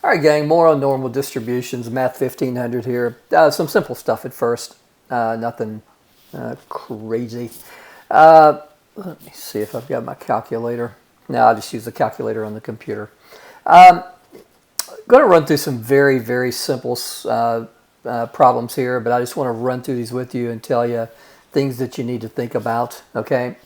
All right, gang, more on normal distributions, Math 1500 here. Some simple stuff at first, nothing crazy. Let me see if I've got my calculator. No, I'll just use the calculator on the computer. I'm going to run through some very, very simple problems here, but I just want to run through these with you and tell you things that you need to think about, okay?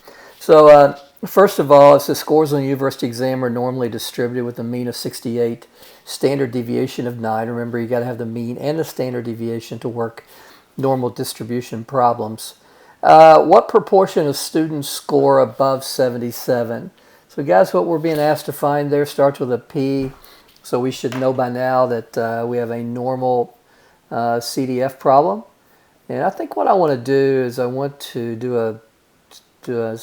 So first of all, it says scores on the university exam are normally distributed with a mean of 68, standard deviation of 9. Remember, you got to have the mean and the standard deviation to work normal distribution problems. What proportion of students score above 77? So guys, what we're being asked to find there starts with a P. So we should know by now that we have a normal CDF problem. And I think what I want to do is I want to do a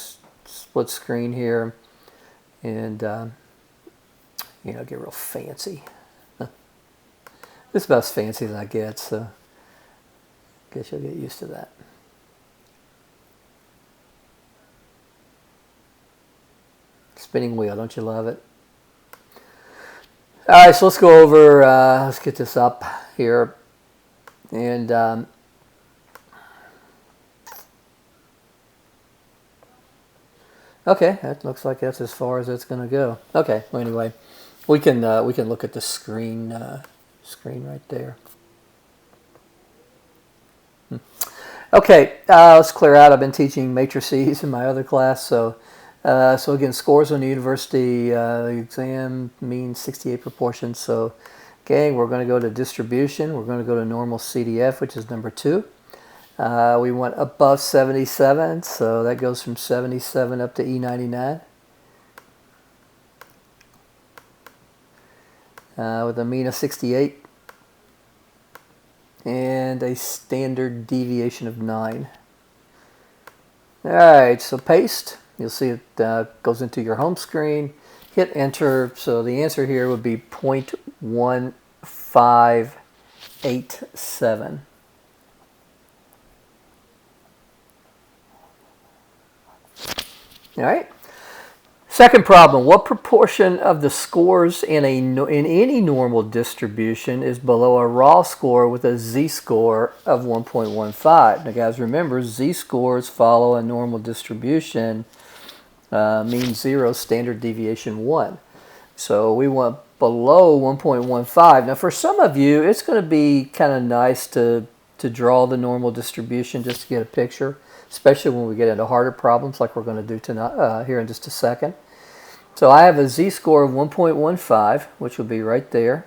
split screen here and you know, get real fancy. This is about as fancy as I get, so I guess you'll get used to that. Spinning wheel, don't you love it? All right, so let's go over, let's get this up here. And okay, that looks like that's as far as it's going to go. Okay, well, anyway, we can look at the screen right there. Okay, let's clear out. I've been teaching matrices in my other class, so again, scores on the university exam mean 68 proportions. So, gang, we're going to go to distribution. We're going to go to normal CDF, which is number 2. We want above 77, so that goes from 77 up to E99. With a mean of 68 and a standard deviation of 9. All right, so paste. You'll see it goes into your home screen. Hit enter. So the answer here would be 0.1587. All right. Second problem, what proportion of the scores in any normal distribution is below a raw score with a z-score of 1.15? Now guys, remember, z-scores follow a normal distribution, mean 0, standard deviation 1. So we want below 1.15. Now for some of you, it's going to be kind of nice to draw the normal distribution just to get a picture, especially when we get into harder problems like we're going to do tonight, here in just a second. So I have a z-score of 1.15, which will be right there.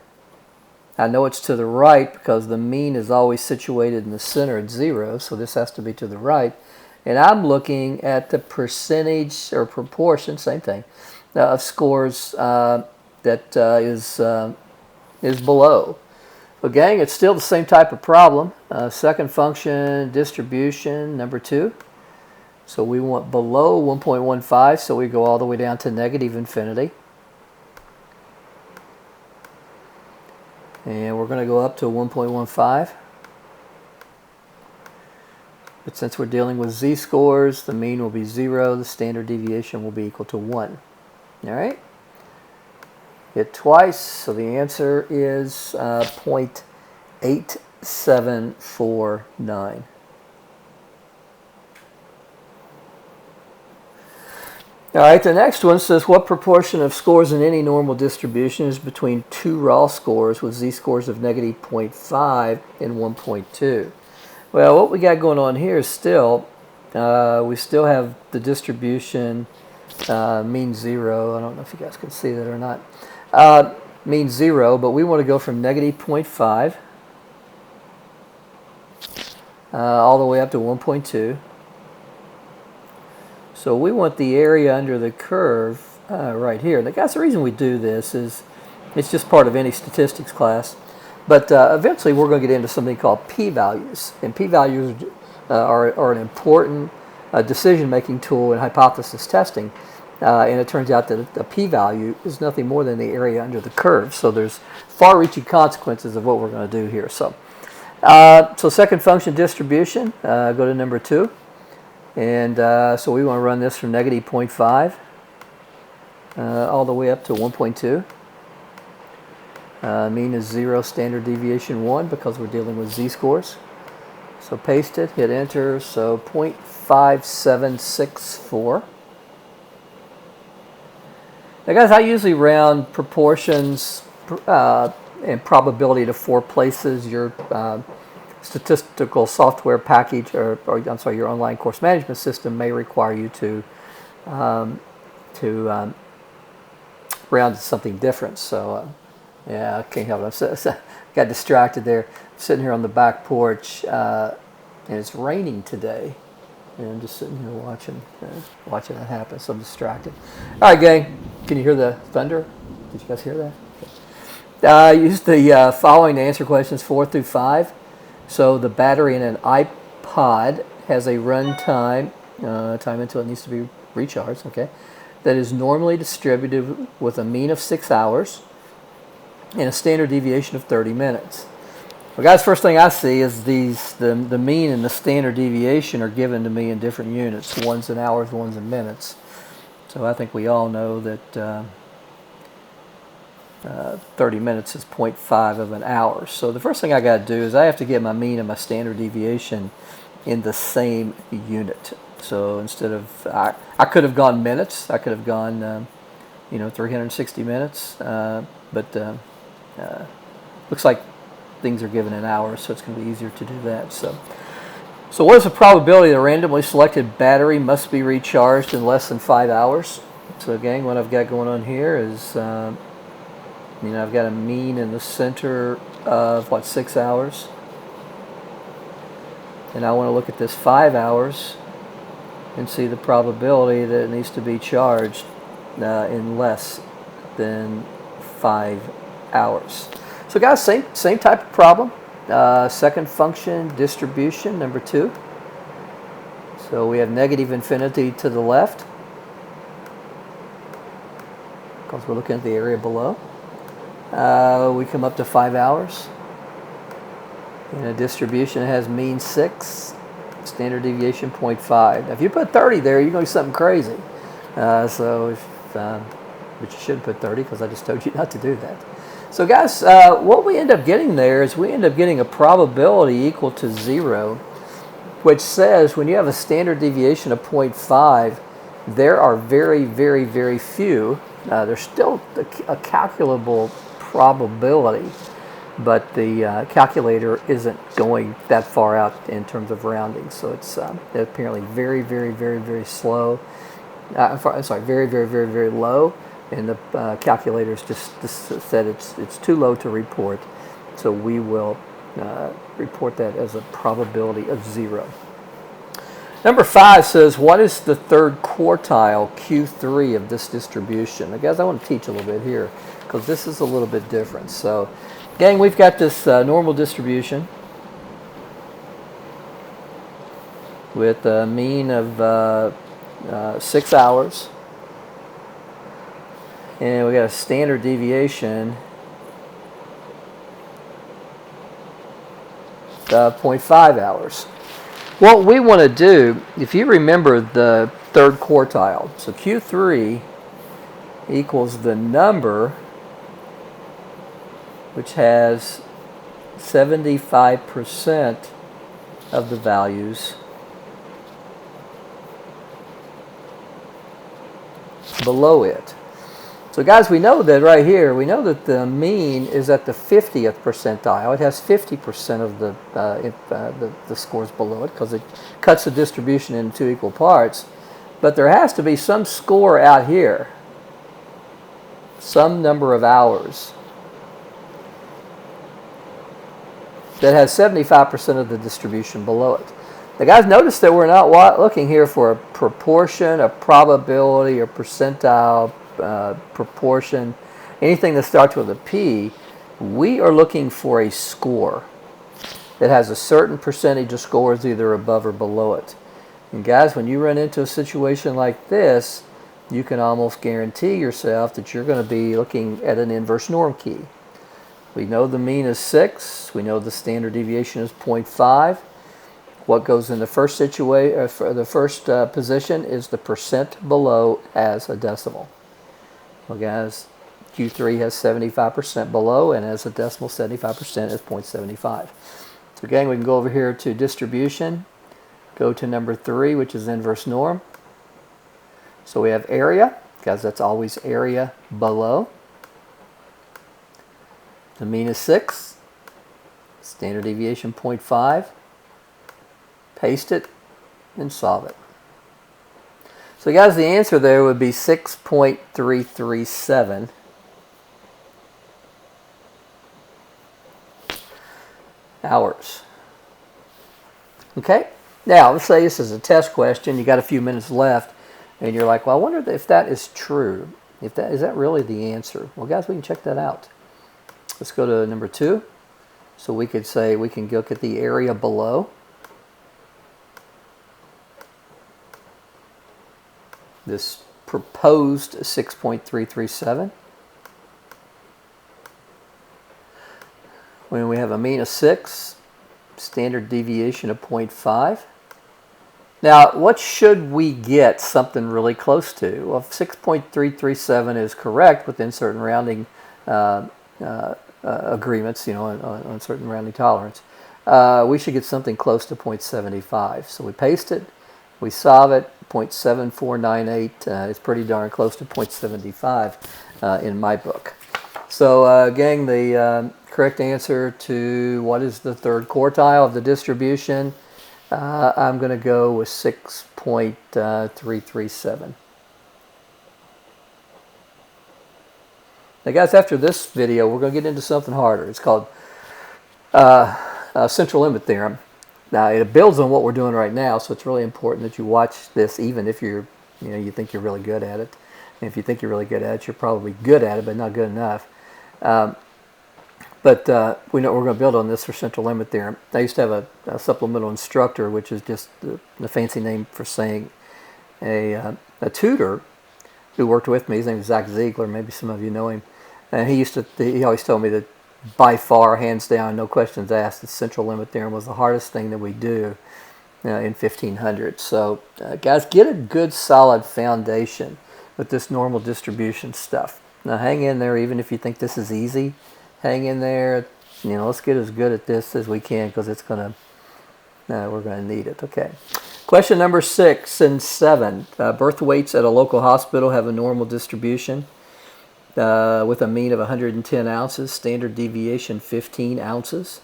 I know it's to the right because the mean is always situated in the center at 0, so this has to be to the right. And I'm looking at the percentage or proportion, same thing, of scores that is below. So gang, it's still the same type of problem. Second function, distribution, number 2. So we want below 1.15, so we go all the way down to negative infinity. And we're going to go up to 1.15. But since we're dealing with z-scores, the mean will be 0, the standard deviation will be equal to 1. All right? Hit twice, so the answer is 0.8749. All right, the next one says, what proportion of scores in any normal distribution is between 2 raw scores with z-scores of negative 0.5 and 1.2? Well, what we got going on here is still, we still have the distribution mean 0. I don't know if you guys can see that or not. Mean 0, but we want to go from negative 0.5 all the way up to 1.2. So we want the area under the curve right here. Now, guys, the reason we do this is it's just part of any statistics class. But eventually we're going to get into something called p-values. And p-values are an important decision-making tool in hypothesis testing. And it turns out that a p-value is nothing more than the area under the curve. So there's far-reaching consequences of what we're going to do here. So second function distribution, go to number 2. And so we want to run this from negative 0.5 all the way up to 1.2. Mean is 0, standard deviation 1 because we're dealing with z-scores. So paste it, hit enter, so 0.5764. Now guys, I usually round proportions and probability to 4 places. Your statistical software package, or I'm sorry, your online course management system may require you to round to something different. So yeah, I can't help it. I got distracted there. I'm sitting here on the back porch, and it's raining today. And I'm just sitting here watching that happen. So I'm distracted. All right, gang. Can you hear the thunder? Did you guys hear that? I used the following to answer questions 4 through 5. So the battery in an iPod has a run time until it needs to be recharged. Okay, that is normally distributed with a mean of 6 hours and a standard deviation of 30 minutes. Well, guys, first thing I see is the mean and the standard deviation are given to me in different units. One's in hours, one's in minutes. So I think we all know that 30 minutes is 0.5 of an hour. So the first thing I got to do is I have to get my mean and my standard deviation in the same unit. So instead of, I could have gone minutes. I could have gone, 360 minutes. But looks like things are given in hours, so it's going to be easier to do that. So what is the probability the randomly selected battery must be recharged in less than 5 hours? So gang, what I've got going on here is, I've got a mean in the center of, 6 hours. And I want to look at this 5 hours and see the probability that it needs to be charged in less than 5 hours. So guys, same type of problem. Second function, distribution, number 2. So we have negative infinity to the left because we're looking at the area below. We come up to 5 hours. In a distribution, it has mean 6, standard deviation 0.5. Now, if you put 30 there, you're going to do something crazy. But you shouldn't put 30 because I just told you not to do that. So guys, what we end up getting there is we end up getting a probability equal to 0, which says when you have a standard deviation of 0.5, there are very, very, very few. There's still a calculable probability, but the calculator isn't going that far out in terms of rounding. So it's apparently very, very, very, very slow. Very, very, very, very low. And the calculators just said it's too low to report, so we will report that as a probability of 0. Number 5 says, what is the third quartile, Q3, of this distribution? Now, guys, I want to teach a little bit here because this is a little bit different. So, gang, we've got this normal distribution with a mean of 6 hours. And we got a standard deviation of 0.5 hours. What we want to do, if you remember the third quartile, so Q3 equals the number which has 75% of the values below it. So guys, we know that right here, we know that the mean is at the 50th percentile. It has 50% of the scores below it because it cuts the distribution into 2 equal parts. But there has to be some score out here, some number of hours, that has 75% of the distribution below it. Now guys, notice that we're not looking here for a proportion, a probability, or percentile, proportion, anything that starts with a P. We are looking for a score that has a certain percentage of scores either above or below it. And guys, when you run into a situation like this, you can almost guarantee yourself that you're going to be looking at an inverse norm key. We know the mean is 6. We know the standard deviation is 0.5. What goes in the first position is the percent below as a decimal. Well, guys, Q3 has 75% below, and as a decimal, 75% is 0.75. So again, we can go over here to distribution, go to number 3, which is inverse norm. So we have area, because that's always area below. The mean is 6. Standard deviation 0.5. Paste it and solve it. So guys, the answer there would be 6.337 hours. Okay, now let's say this is a test question. You got a few minutes left, and you're like, well, I wonder if that is true. Is that really the answer? Well, guys, we can check that out. Let's go to number 2. So we could say we can look at the area below. This proposed 6.337. When we have a mean of 6, standard deviation of 0.5. Now, what should we get something really close to? Well, if 6.337 is correct within certain rounding agreements, on certain rounding tolerance, we should get something close to 0.75. So we paste it, we solve it. 0.7498 is pretty darn close to 0.75 in my book. So gang, the correct answer to what is the third quartile of the distribution, I'm going to go with 6.337. Now guys, after this video, we're going to get into something harder. It's called central limit theorem. Now it builds on what we're doing right now, so it's really important that you watch this, even if you think you're really good at it. And if you think you're really good at it, you're probably good at it, but not good enough. We know we're going to build on this for central limit theorem. I used to have a supplemental instructor, which is just the fancy name for saying a tutor who worked with me. His name is Zach Ziegler. Maybe some of you know him. And he always told me that by far, hands down, no questions asked, the central limit theorem was the hardest thing that we do in 1500. So guys, get a good solid foundation with this normal distribution stuff. Now hang in there, even if you think this is easy. Hang in there. Let's get as good at this as we can, because we're going to need it. Okay. Question number 6 and 7. Birth weights at a local hospital have a normal distribution with a mean of 110 ounces, standard deviation 15 ounces.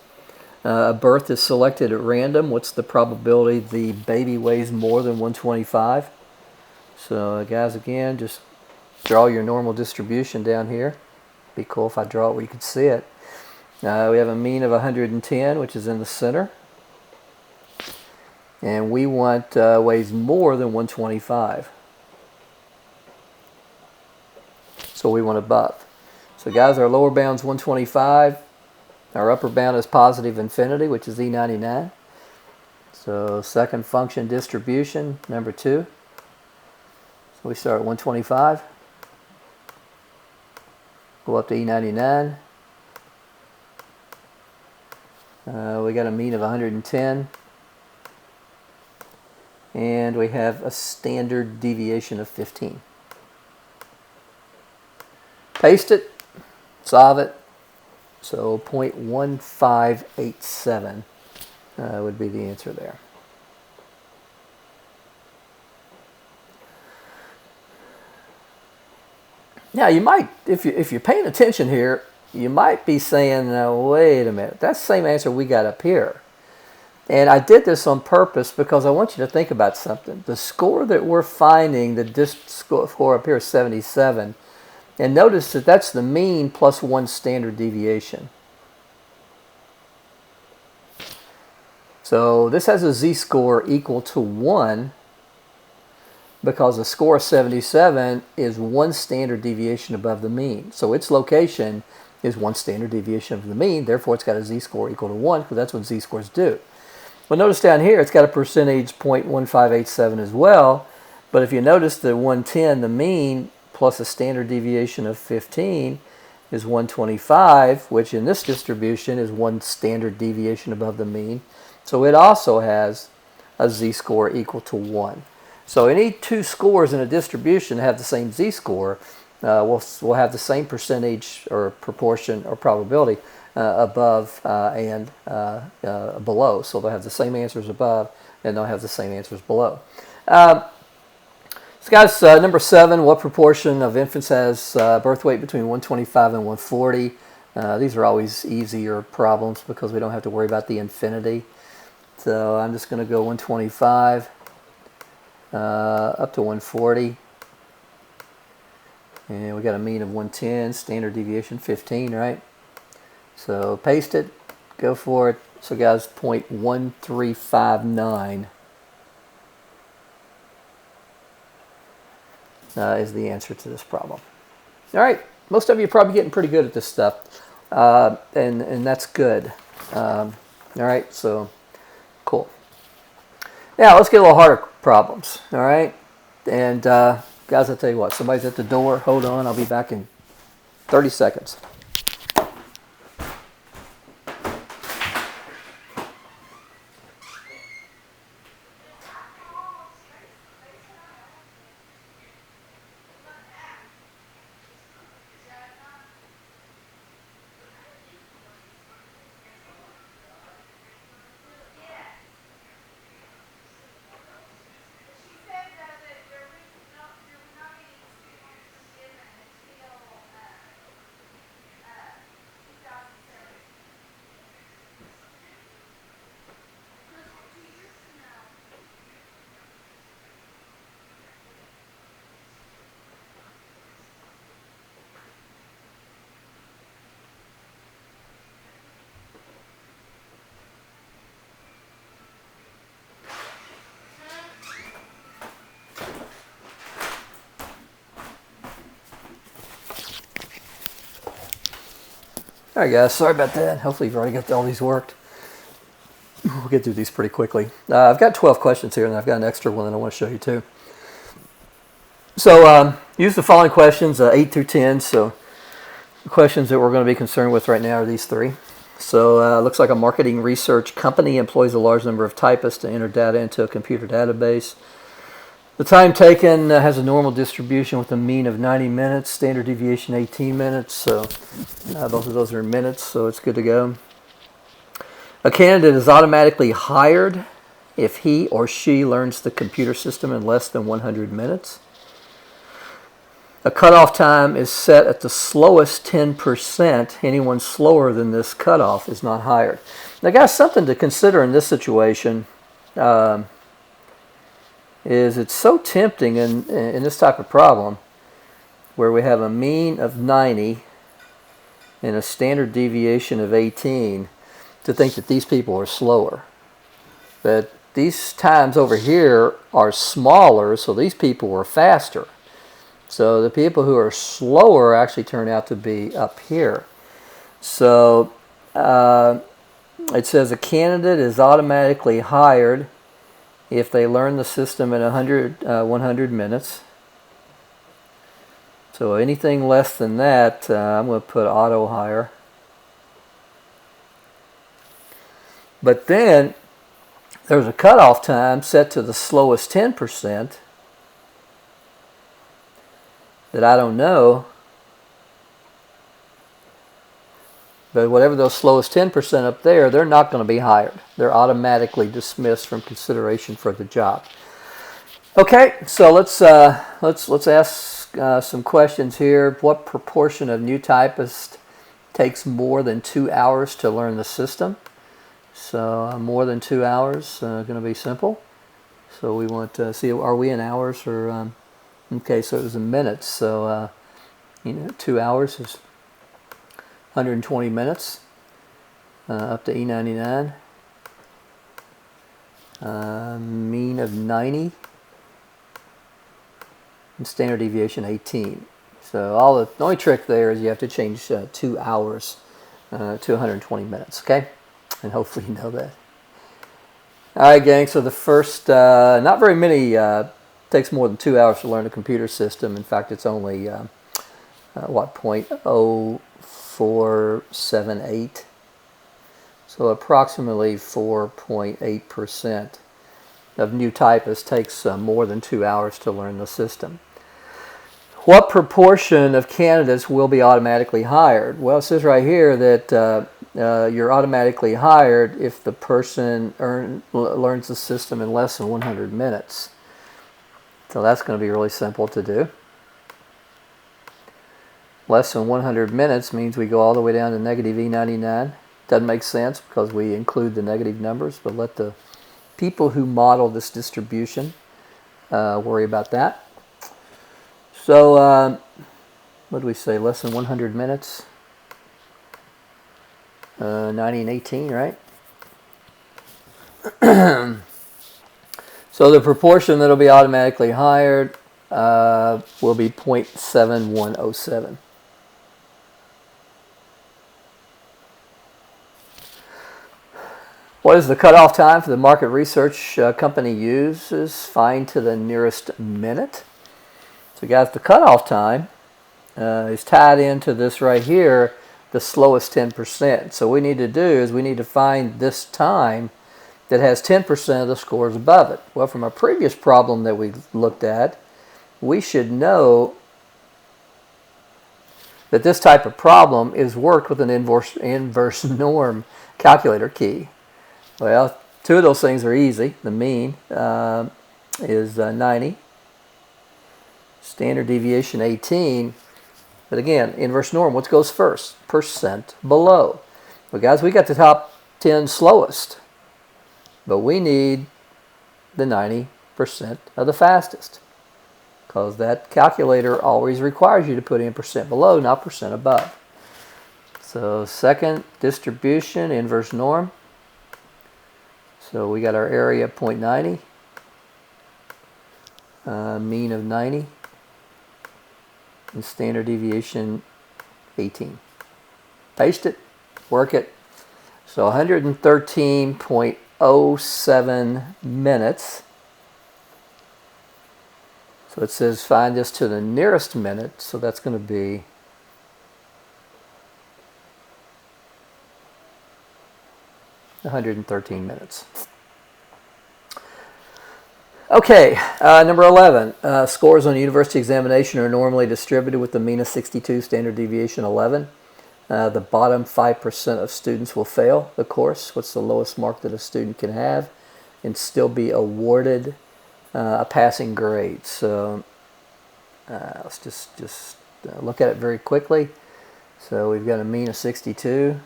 A birth is selected at random. What's the probability the baby weighs more than 125? So guys, again, just draw your normal distribution down here. Be cool if I draw it where you can see it. We have a mean of 110, which is in the center. And we want weighs more than 125. So we want above. So guys, our lower bound's 125. Our upper bound is positive infinity, which is E99. So second function distribution, number 2. So we start at 125. Go up to E99. We got a mean of 110. And we have a standard deviation of 15. Paste it, solve it. So 0.1587 would be the answer there. Now you might, if you're paying attention here, you might be saying, wait a minute, that's the same answer we got up here. And I did this on purpose because I want you to think about something. The score that we're finding, the score up here is 77. And notice that that's the mean plus 1 standard deviation. So this has a z-score equal to 1 because the score of 77 is 1 standard deviation above the mean. So its location is 1 standard deviation of the mean. Therefore, it's got a z-score equal to 1 because that's what z-scores do. Well, notice down here, it's got a percentage 0.1587 as well. But if you notice the 110, the mean, plus a standard deviation of 15 is 125, which in this distribution is 1 standard deviation above the mean. So it also has a z-score equal to 1. So any two scores in a distribution have the same z-score, we'll have the same percentage or proportion or probability above and below. So they'll have the same answers above and they'll have the same answers below. So guys, number 7, what proportion of infants has birth weight between 125 and 140? These are always easier problems because we don't have to worry about the infinity. So I'm just going to go 125 up to 140. And we got a mean of 110, standard deviation 15, right? So paste it, go for it. So guys, 0.1359 is the answer to this problem. All right, most of you are probably getting pretty good at this stuff, and that's good. All right, so cool. Now let's get a little harder problems. All right, and guys, I'll tell you what, somebody's at the door. Hold on, I'll be back in 30 seconds. All right, guys, sorry about that. Hopefully you've already got all these worked. We'll get through these pretty quickly. I've got 12 questions here, and I've got an extra one that I want to show you too. So use the following questions, 8 through 10. So the questions that we're going to be concerned with right now are these 3. So it looks like a marketing research company employs a large number of typists to enter data into a computer database. The time taken has a normal distribution with a mean of 90 minutes, standard deviation 18 minutes, so both of those are in minutes, so it's good to go. A candidate is automatically hired if he or she learns the computer system in less than 100 minutes. A cutoff time is set at the slowest 10%. Anyone slower than this cutoff is not hired. Now, guys, something to consider in this situation is it's so tempting in this type of problem where we have a mean of 90 and a standard deviation of 18 to think that these people are slower. But these times over here are smaller, so these people are faster. So the people who are slower actually turn out to be up here. So it says a candidate is automatically hired if they learn the system in 100 minutes. So anything less than that, I'm going to put auto hire. But then there's a cutoff time set to the slowest 10% that I don't know. But whatever those slowest 10% up there, they're not going to be hired. They're automatically dismissed from consideration for the job. Okay, so let's ask some questions here. What proportion of new typists takes more than 2 hours to learn the system? So more than 2 hours, going to be simple. So we want to see, are we in hours or? Okay, so it was in minutes. So 2 hours is 120 minutes up to E99. Mean of 90 and standard deviation 18. So the only trick there is you have to change 2 hours to 120 minutes, okay? And hopefully you know that. All right, gang, so the first, not very many, takes more than 2 hours to learn a computer system. In fact, it's only, 0.0478. So approximately 4.8% of new typists takes more than 2 hours to learn the system. What proportion of candidates will be automatically hired? Well, it says right here that you're automatically hired if the person learns the system in less than 100 minutes. So that's going to be really simple to do. Less than 100 minutes means we go all the way down to negative E99. Doesn't make sense because we include the negative numbers, but let the people who model this distribution worry about that. So what do we say, less than 100 minutes? 90 and 18, right? So the proportion that will be automatically hired will be 0.7107. What is the cutoff time for the market research company uses? Find to the nearest minute. So guys, the cutoff time is tied into this right here, the slowest 10%. So what we need to do is we need to find this time that has 10% of the scores above it. Well, from a previous problem that we looked at, we should know that this type of problem is worked with an inverse norm calculator key. Well, two of those things are easy. The mean is 90. Standard deviation 18. But again, inverse norm, what goes first? Percent below. Well, guys, we got the top 10 slowest. But we need the 90% of the fastest. Because that calculator always requires you to put in percent below, not percent above. So second distribution, inverse norm. So we got our area 0.90, mean of 90, and standard deviation 18. Paste it, work it. So 113.07 minutes. So it says find this to the nearest minute, so that's going to be 113 minutes. Okay, number 11. Scores on university examination are normally distributed with the mean of 62, standard deviation 11. The bottom 5% of students will fail the course. What's the lowest mark that a student can have and still be awarded a passing grade? So let's just look at it very quickly. So we've got a mean of 62.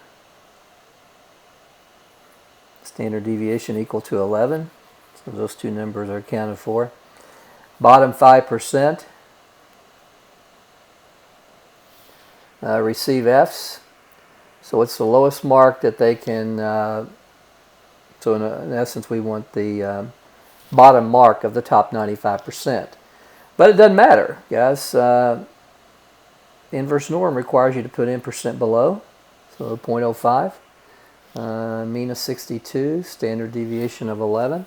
Standard deviation equal to 11. So those two numbers are accounted for. Bottom 5% receive Fs. So it's the lowest mark that they can, so in essence we want the bottom mark of the top 95%. But it doesn't matter, guys. Inverse norm requires you to put in percent below, so 0.05. Mean of 62, standard deviation of 11.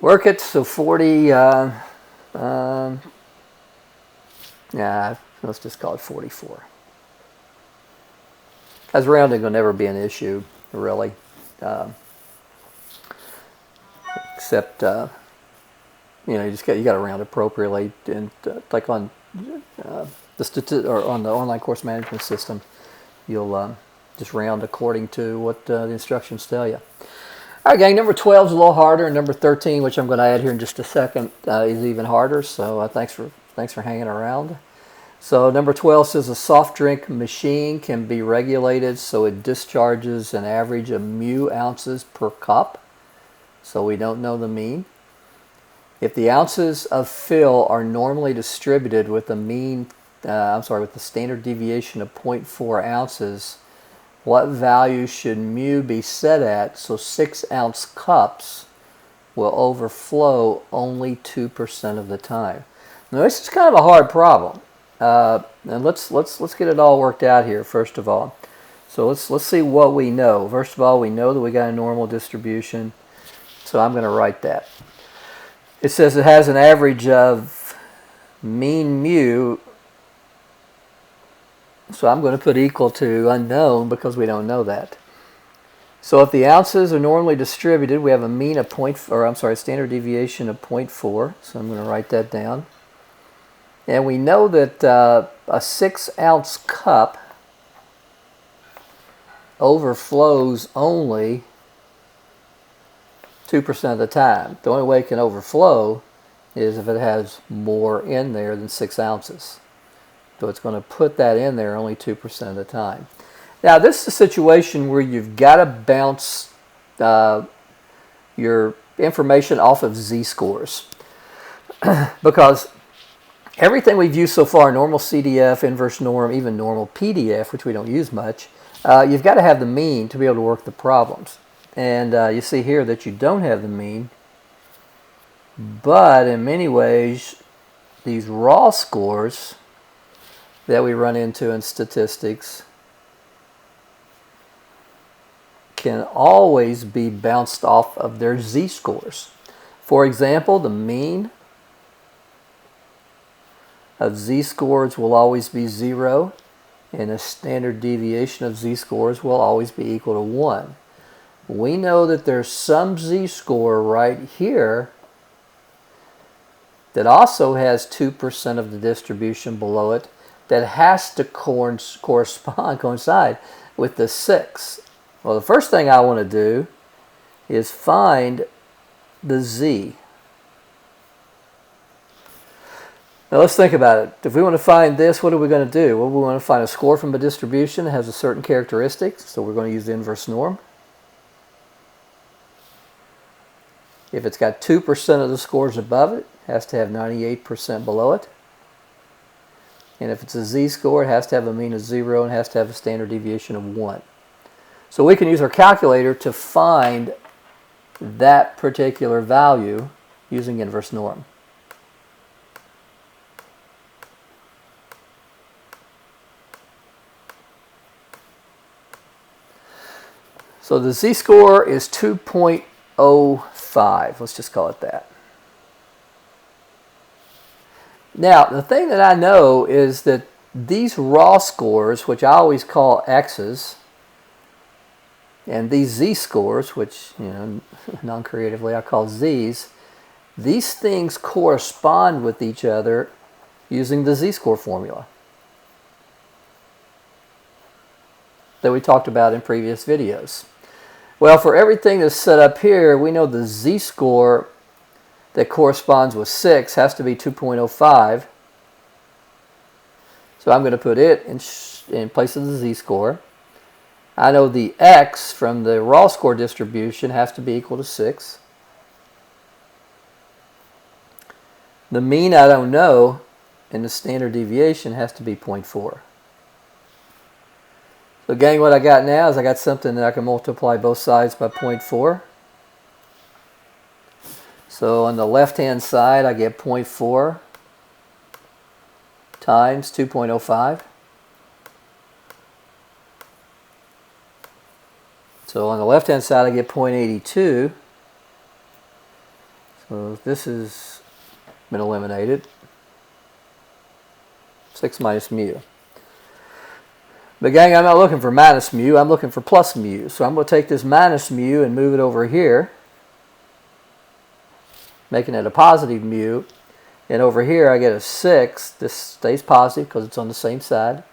Work it, so 40, yeah, let's just call it 44. As rounding will never be an issue, really, except you know, you got to round appropriately, and like on on the online course management system, you'll just round according to what the instructions tell you. All right, gang, number 12 is a little harder, and number 13, which I'm going to add here in just a second, is even harder. So thanks for hanging around. So number 12 says a soft drink machine can be regulated so it discharges an average of mu ounces per cup. So we don't know the mean. If the ounces of fill are normally distributed with the mean, with the standard deviation of 0.4 ounces, what value should mu be set at so 6-ounce cups will overflow only 2% of the time? Now this is kind of a hard problem. And let's get it all worked out here first of all. So let's see what we know. First of all, we know that we got a normal distribution. So I'm going to write that. It says it has an average of mean mu, so I'm going to put equal to unknown because we don't know that. So if the ounces are normally distributed, we have a mean of standard deviation of 0.4. So I'm going to write that down. And we know that a 6-ounce cup overflows only 2% of the time. The only way it can overflow is if it has more in there than 6 ounces. So it's going to put that in there only 2% of the time. Now this is a situation where you've got to bounce your information off of z-scores because everything we've used so far, normal CDF, inverse norm, even normal PDF, which we don't use much, you've got to have the mean to be able to work the problems. And you see here that you don't have the mean, but in many ways these raw scores that we run into in statistics can always be bounced off of their z-scores. For example, the mean of z-scores will always be 0, and the standard deviation of z-scores will always be equal to 1. We know that there's some z-score right here that also has 2% of the distribution below it that has to coincide with the 6. Well, the first thing I want to do is find the z. Now let's think about it. If we want to find this, what are we going to do? Well, we want to find a score from a distribution that has a certain characteristic, so we're going to use the inverse norm. If it's got 2% of the scores above it, it has to have 98% below it. And if it's a z-score, it has to have a mean of 0 and has to have a standard deviation of 1. So we can use our calculator to find that particular value using inverse norm. So the z-score is 2.05. Let's just call it that. Now, the thing that I know is that these raw scores, which I always call x's, and these z-scores, which, non-creatively I call z's, these things correspond with each other using the z-score formula that we talked about in previous videos. Well, for everything that's set up here, we know the z-score that corresponds with 6 has to be 2.05. So I'm going to put it in place of the z-score. I know the x from the raw score distribution has to be equal to 6. The mean I don't know, and the standard deviation has to be 0.4. So gang, what I got now is I got something that I can multiply both sides by 0.4. So on the left-hand side, I get 0.4 times 2.05. So on the left-hand side, I get 0.82. So this has been eliminated. 6 minus mu. But gang, I'm not looking for minus mu, I'm looking for plus mu. So I'm going to take this minus mu and move it over here, making it a positive mu. And over here I get a 6. This stays positive because it's on the same side.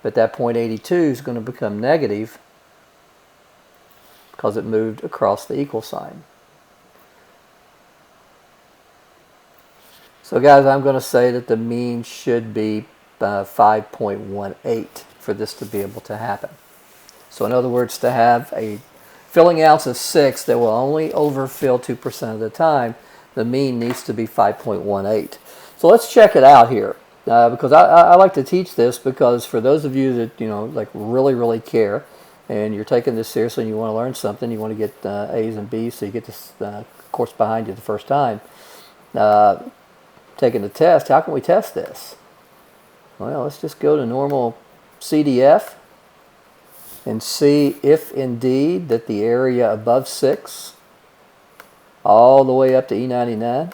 But that 0.82 is going to become negative because it moved across the equal sign. So guys, I'm going to say that the mean should be 5.18 for this to be able to happen. So in other words, to have a filling ounce of 6 that will only overfill 2% of the time, the mean needs to be 5.18. So let's check it out here, because I like to teach this, because for those of you that like really care, and you're taking this seriously and you want to learn something, you want to get A's and B's so you get this course behind you the first time, taking the test, how can we test this? Well, let's just go to Normalcdf and see if indeed that the area above 6 all the way up to E99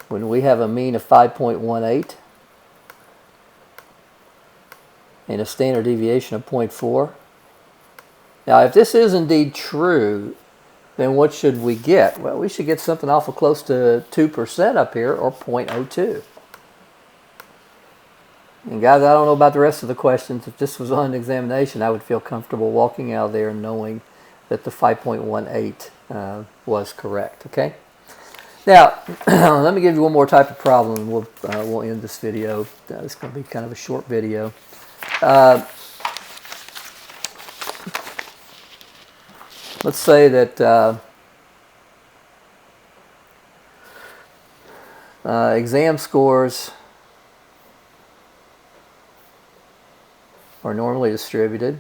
when we have a mean of 5.18 and a standard deviation of 0.4. Now, if this is indeed true, then what should we get? Well, we should get something awful close to 2% up here, or 0.02. And guys, I don't know about the rest of the questions. If this was on an examination, I would feel comfortable walking out of there knowing that the 5.18 was correct, okay? Now, let me give you one more type of problem, and we'll end this video. It's going to be kind of a short video. Let's say that exam scores are normally distributed.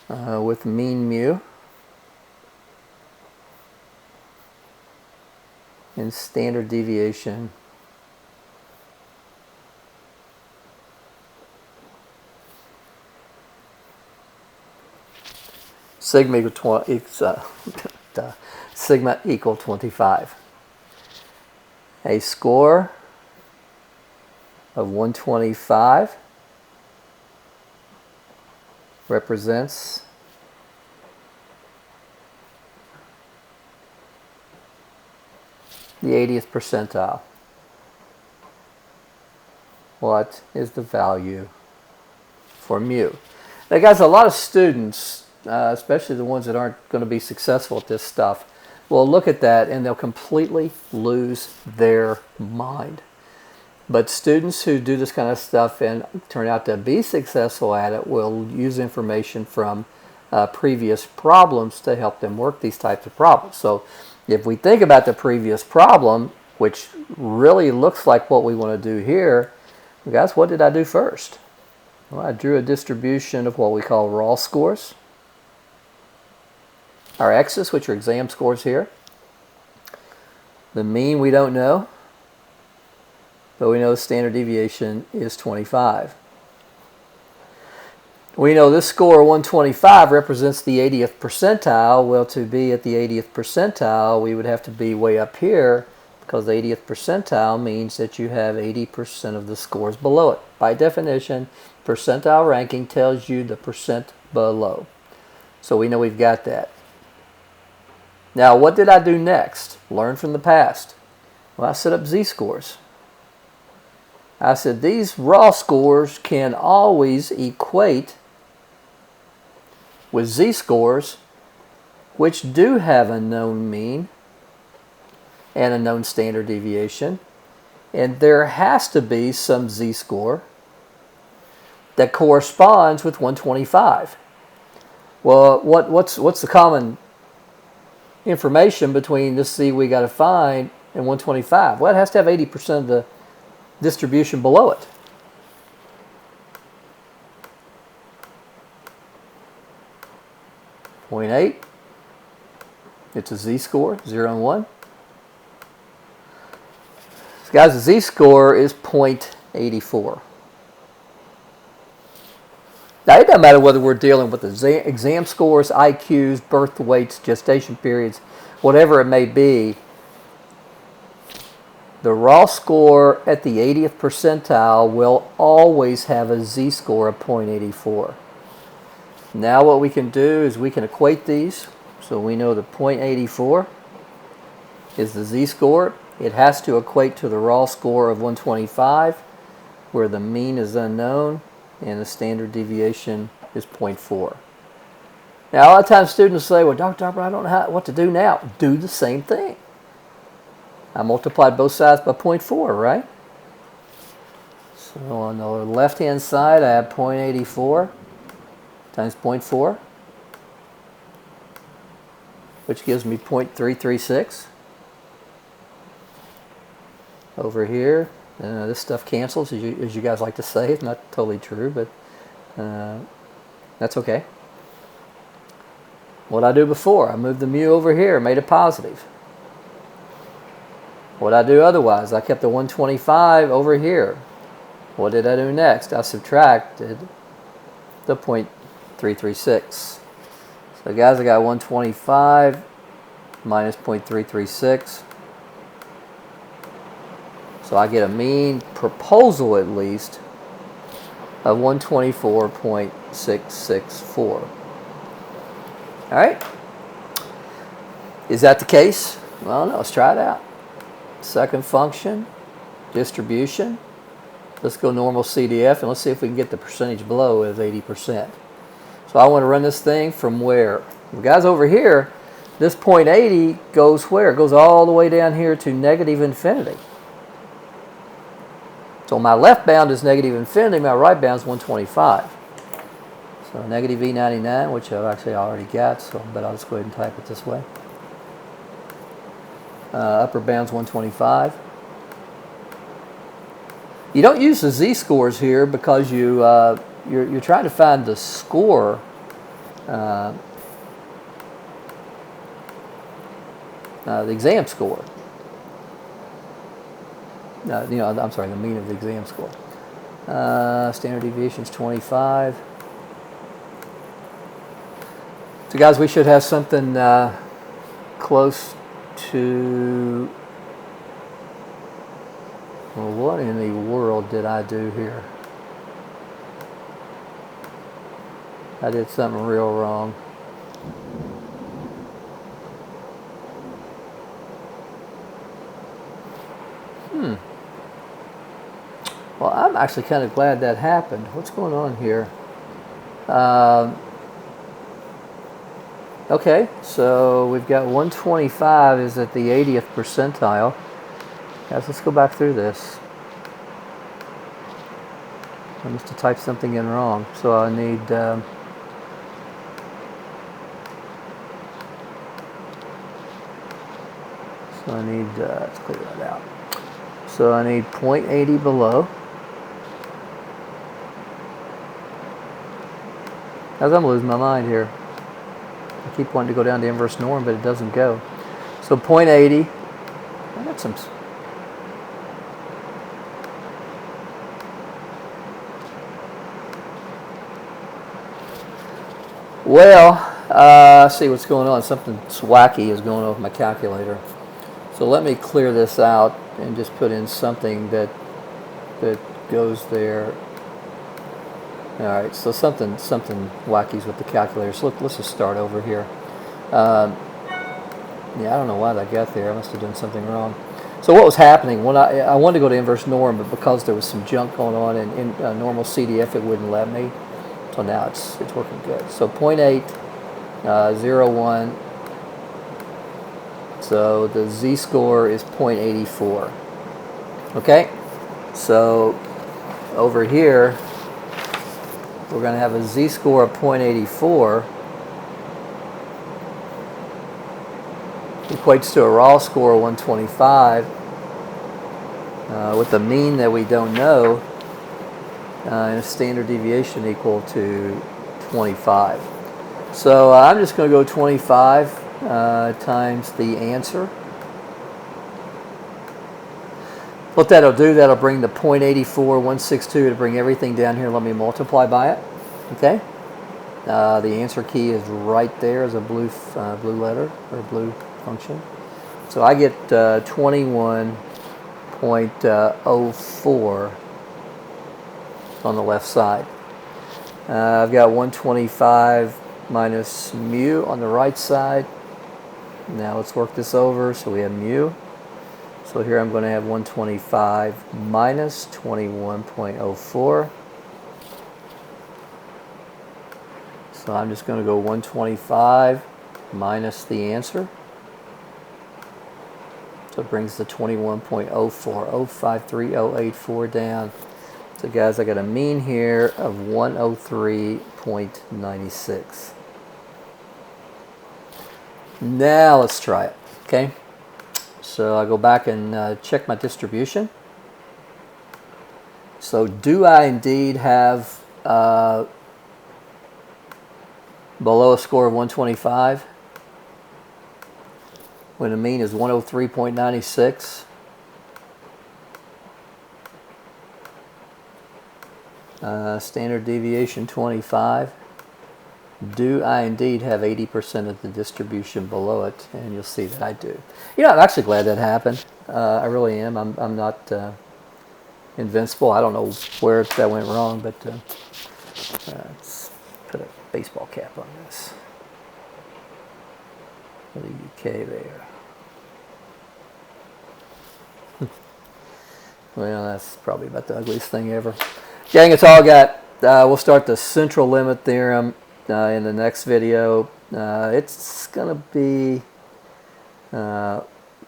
With mean mu and standard deviation sigma equal 25. A score of 125 represents the 80th percentile. What is the value for mu? Now guys, a lot of students, especially the ones that aren't going to be successful at this stuff, will look at that and they'll completely lose their mind. But students who do this kind of stuff and turn out to be successful at it will use information from previous problems to help them work these types of problems. So if we think about the previous problem, which really looks like what we want to do here, guys, what did I do first? Well, I drew a distribution of what we call raw scores. Our x's, which are exam scores here. The mean we don't know, but we know the standard deviation is 25. We know this score 125 represents the 80th percentile. Well, to be at the 80th percentile, we would have to be way up here, because the 80th percentile means that you have 80% of the scores below it. By definition, percentile ranking tells you the percent below. So we know we've got that. Now, what did I do next? Learn from the past. Well, I set up z-scores. I said these raw scores can always equate with z-scores, which do have a known mean and a known standard deviation. And there has to be some z-score that corresponds with 125. Well, what's the common information between this z we got to find and 125? Well, it has to have 80% of the distribution below it. .8. It's a z-score, 0 and 1. So guys, the z-score is 0.84. Now, it doesn't matter whether we're dealing with the exam scores, IQs, birth weights, gestation periods, whatever it may be. The raw score at the 80th percentile will always have a z-score of 0.84. Now what we can do is we can equate these. So we know that 0.84 is the z-score. It has to equate to the raw score of 125, where the mean is unknown and the standard deviation is 0.4. Now, a lot of times students say, well, Dr. Harper, I don't know what to do now. Do the same thing. I multiplied both sides by 0.4, right? So on the left-hand side, I have 0.84 times 0.4, which gives me 0.336. Over here, this stuff cancels, as you guys like to say. It's not totally true, but that's okay. What I do before, I moved the mu over here, made it positive. What I do otherwise, I kept the 125 over here. What did I do next? I subtracted the 0.336. So guys, I got 125 minus 0.336. So I get a mean proposal at least of 124.664. All right. Is that the case? Well, no, let's try it out. Second function, distribution. Let's go normal CDF and let's see if we can get the percentage below as 80%. So I want to run this thing from where? Well, guys, over here, this 0.80 goes where? It goes all the way down here to negative infinity. So my left bound is negative infinity, my right bound is 125. So negative E99, which I've actually already got, so but I'll just go ahead and type it this way. Upper bound's 125. You don't use the z-scores here because you're trying to find the score. The exam score. I'm sorry, the mean of the exam score. Standard deviation is 25. So guys, we should have something close to, well, what in the world did I do here? I did something real wrong. Well, I'm actually kind of glad that happened. What's going on here? Okay, so we've got 125 is at the 80th percentile. Guys, let's go back through this. I must have typed something in wrong. So I need let's clear that out. So I need 0.80 below. Guys, I'm losing my mind here. I keep wanting to go down to inverse norm, but it doesn't go. So 0.80. I got some. Well, see what's going on. Something wacky is going on with my calculator. So let me clear this out and just put in something that goes there. All right, so something wacky's with the calculator. So let's just start over here. Yeah, I don't know why that got there. I must have done something wrong. So what was happening when I wanted to go to inverse norm, but because there was some junk going on in normal CDF, it wouldn't let me. So now it's working good. So 0.8, 0.1. So the z-score is 0.84. Okay, so over here we're going to have a z-score of 0.84. Equates to a raw score of 125 with a mean that we don't know and a standard deviation equal to 25. So I'm just going to go 25 times the answer. What that'll do, that'll bring the 0.84162 to bring everything down here. Let me multiply by it. Okay. The answer key is right there as a blue letter or blue function. So I get 21.04 on the left side. I've got 125 minus mu on the right side. Now let's work this over. So we have mu. So here I'm going to have 125 minus 21.04. So I'm just going to go 125 minus the answer. So it brings the 21.04, 053084 down. So guys, I got a mean here of 103.96. Now let's try it, okay? So I go back and check my distribution. So do I indeed have below a score of 125 when the mean is 103.96? Standard deviation 25. Do I indeed have 80% of the distribution below it? And you'll see that I do. You know, I'm actually glad that happened. I really am. I'm not invincible. I don't know where that went wrong, but let's put a baseball cap on this. For the UK there. Well, that's probably about the ugliest thing ever. Gang, it's all I got. We'll start the central limit theorem in the next video. It's going to be a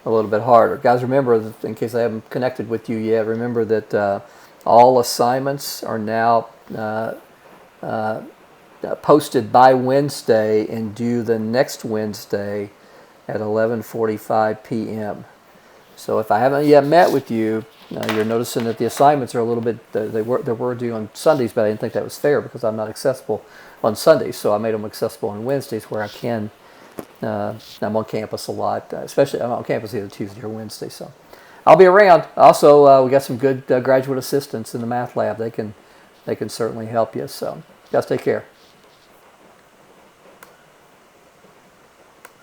little bit harder. Guys, remember, in case I haven't connected with you yet, remember that all assignments are now posted by Wednesday and due the next Wednesday at 11:45 p.m. So if I haven't yet met with you, you're noticing that the assignments are a little bit, they were due on Sundays, but I didn't think that was fair because I'm not accessible on Sundays. So I made them accessible on Wednesdays where I can. I'm on campus a lot, especially I'm on campus either Tuesday or Wednesday. So I'll be around. Also, we got some good graduate assistants in the math lab. They can certainly help you. So guys, take care.